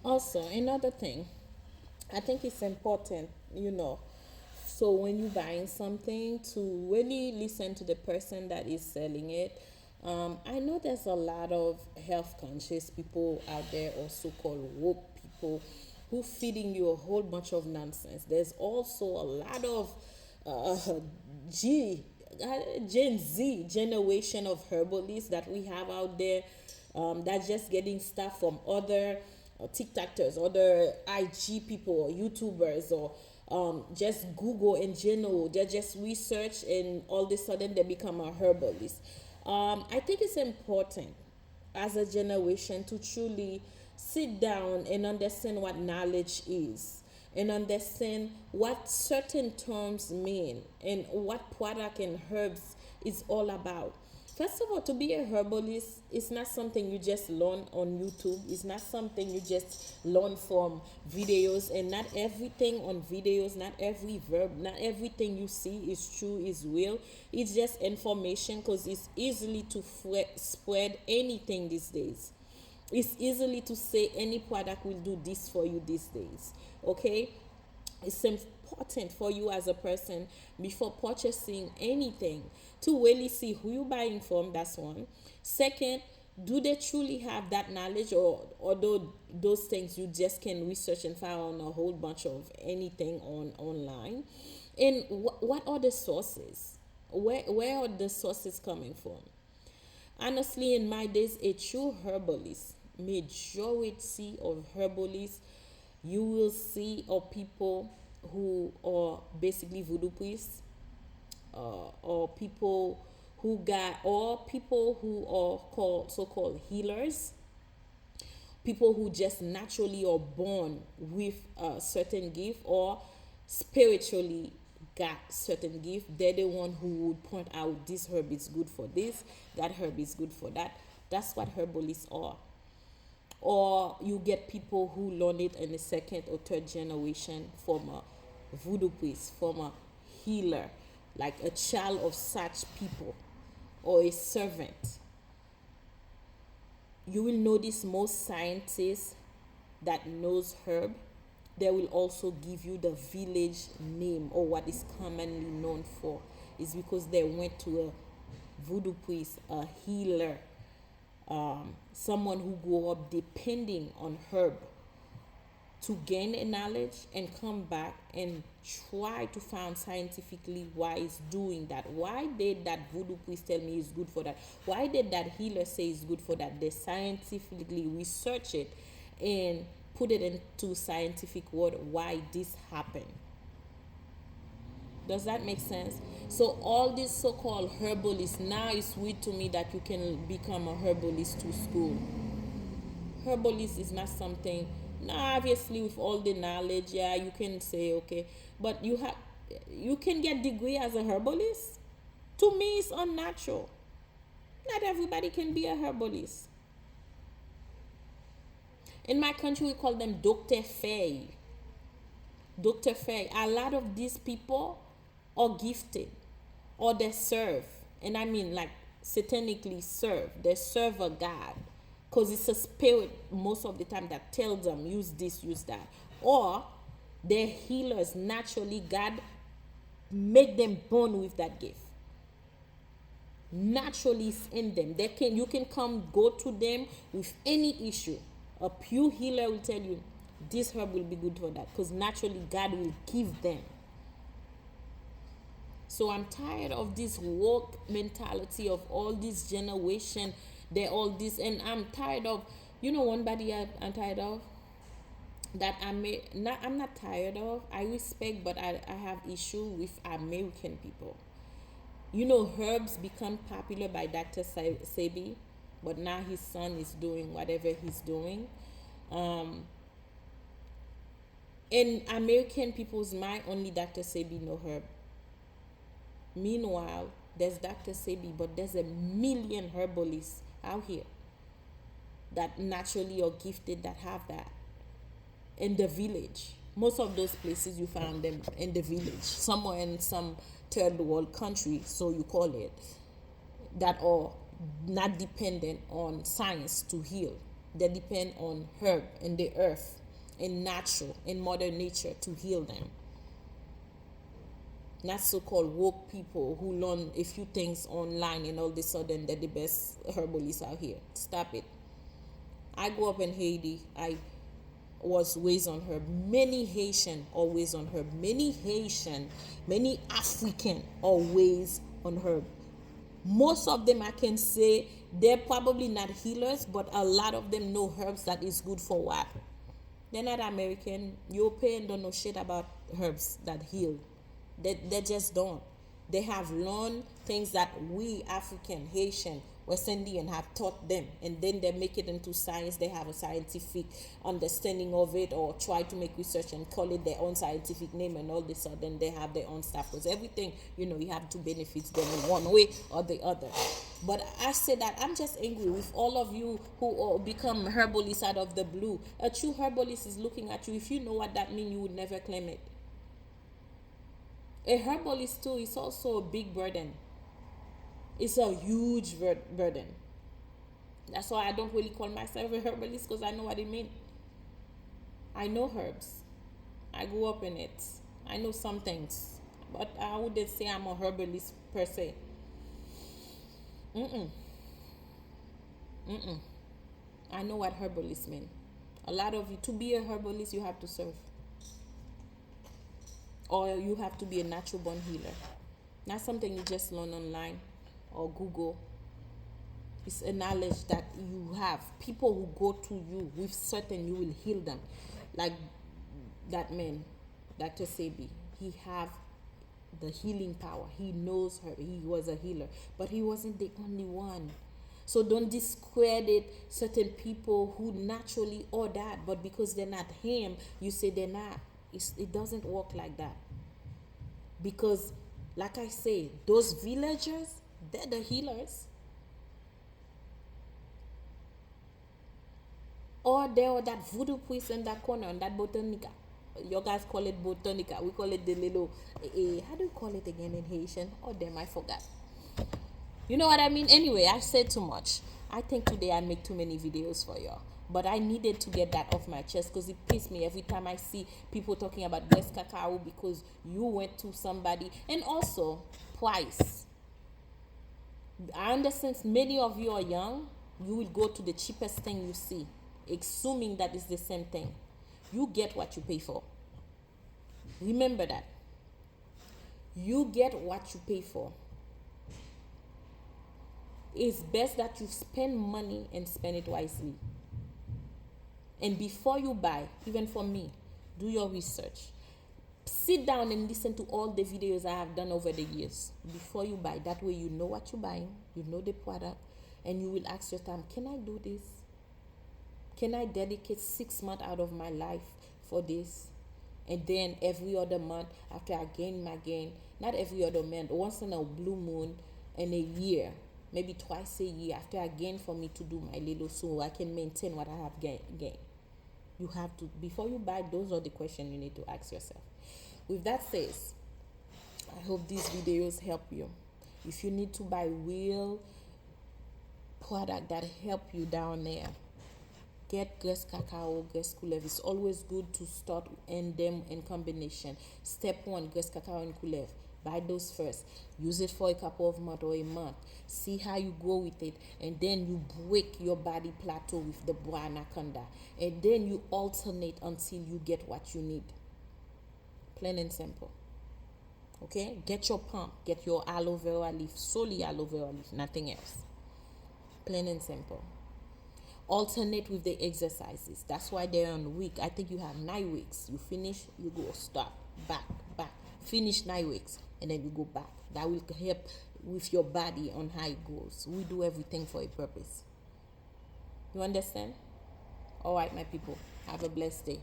Also, another thing, I think it's important, so when you're buying something, to really listen to the person that is selling it. I know there's a lot of health conscious people out there, or so-called woke people, who feeding you a whole bunch of nonsense. There's also a lot of uh, G, Gen Z generation of herbalists that we have out there, that's just getting stuff from other TikTokers, other IG people, or YouTubers, or just Google in general. They just research, and all of a sudden they become a herbalist. I think it's important as a generation to truly sit down and understand what knowledge is, and understand what certain terms mean, and what product and herbs is all about. First of all, to be a herbalist is not something you just learn on YouTube. It's not something you just learn from videos, and not everything on videos, not every verb, not everything you see is true, is real. It's just information, because it's easily to spread anything these days. It's easily to say any product will do this for you these days. Okay? It's important for you as a person, before purchasing anything, to really see who you're buying from. That's one. Second, do they truly have that knowledge, or those things you just can research and find on a whole bunch of anything online? And what are the sources? Where are the sources coming from? Honestly, in my days, a true herbalist, majority of herbalists you will see are people who are basically voodoo priests, or people who are called so-called healers, people who just naturally are born with a certain gift, or spiritually got certain gift. They're the one who would point out, this herb is good for this, that herb is good for that. That's what herbalists are. Or you get people who learn it in the second or third generation from a voodoo priest, from a healer, like a child of such people, or a servant. You will notice most scientists that knows herb, they will also give you the village name, or what is commonly known for, is because they went to a voodoo priest, a healer, someone who grew up depending on herb to gain a knowledge, and come back and try to find scientifically why it's doing that. Why did that voodoo priest tell me it's good for that? Why did that healer say it's good for that? They scientifically research it and put it into scientific word why this happened. Does that make sense? So all these so-called herbalists, now it's weird to me that you can become a herbalist to school. Herbalist is not something. Now, obviously, with all the knowledge, yeah, you can say okay, but you can get degree as a herbalist. To me, it's unnatural. Not everybody can be a herbalist. In my country, we call them Dr. Fay. Dr. Fay. A lot of these people are gifted, or they serve, and I mean like satanically serve. They serve a god, because it's a spirit most of the time that tells them use this, use that. Or they're healers naturally. God make them born with that gift. Naturally it's in them. You can come go to them with any issue. A pure healer will tell you this herb will be good for that, because naturally God will give them. So I'm tired of this woke mentality of all this generation. They all this, and I'm tired of, one body I'm tired of, that I'm not tired of. I respect, but I have issue with American people. Herbs become popular by Dr. Sebi, but now his son is doing whatever he's doing. In American people's mind, only Dr. Sebi know herb. Meanwhile, there's Dr. Sebi, but there's a million herbalists out here that naturally are gifted, that have that in the village. Most of those places you found them in the village, somewhere in some third world country, so you call it, that are not dependent on science to heal. They depend on herb and the earth and natural and mother nature to heal them. Not so-called woke people who learn a few things online and all of a sudden they're the best herbalists out here. Stop it. I grew up in Haiti. I was raised on herb. Many Haitian always on herb. Many African always on herb. Most of them I can say they're probably not healers, but a lot of them know herbs that is good for what. They're not American. European don't know shit about herbs that heal. They just don't. They have learned things that we African, Haitian, West Indian have taught them, and then they make it into science. They have a scientific understanding of it, or try to make research and call it their own scientific name, and all of a sudden they have their own stuff. Because everything, you have to benefit them in one way or the other. But I say that I'm just angry with all of you who become herbalists out of the blue. A true herbalist is looking at you. If you know what that means, you would never claim it. A herbalist too is also a big burden. It's a huge burden. That's why I don't really call myself a herbalist, because I know what it means. I know herbs. I grew up in it. I know some things. But I wouldn't say I'm a herbalist per se. I know what herbalists mean. A lot of you, to be a herbalist, you have to serve. Or you have to be a natural born healer. Not something you just learn online or Google. It's a knowledge that you have. People who go to you with certain, you will heal them. Like that man, Dr. Sebi. He have the healing power. He knows her. He was a healer. But he wasn't the only one. So don't discredit certain people who naturally are that. But because they're not him, you say they're not. It doesn't work like that. Because, like I say, those villagers, they're the healers. Or they are that voodoo priest in that corner, in that botanica. You guys call it botanica. We call it the little, how do you call it again in Haitian? Oh, damn, I forgot. You know what I mean? Anyway, I said too much. I think today I make too many videos for y'all. But I needed to get that off my chest, because it pisses me every time I see people talking about best cacao because you went to somebody. And also, price. I understand many of you are young. You will go to the cheapest thing you see, assuming that it's the same thing. You get what you pay for. Remember that. You get what you pay for. It's best that you spend money and spend it wisely. And before you buy, even for me, do your research. Sit down and listen to all the videos I have done over the years before you buy. That way you know what you're buying, you know the product, and you will ask your time, can I do this? Can I dedicate 6 months out of my life for this? And then every other month, after I gain my gain, not every other month, once in a blue moon in a year, maybe twice a year, after I gain, for me to do my little, so I can maintain what I have gained. You have to, before you buy, those are the questions you need to ask yourself. With that said, I hope these videos help you. If you need to buy real product that help you down there, get grass cacao, grass coulev. It's always good to start and them in combination. Step 1, grass cacao and coulev. Buy those first. Use it for a couple of months or a month. See how you go with it. And then you break your body plateau with the bois anaconda. And then you alternate until you get what you need. Plain and simple. Okay? Get your pump. Get your aloe vera leaf. Solely aloe vera leaf. Nothing else. Plain and simple. Alternate with the exercises. That's why they're on week. I think you have 9 weeks. You finish, you go stop. Back. Finish 9 weeks. And then you go back. That will help with your body on how it goes. We do everything for a purpose. You understand? All right, my people. Have a blessed day.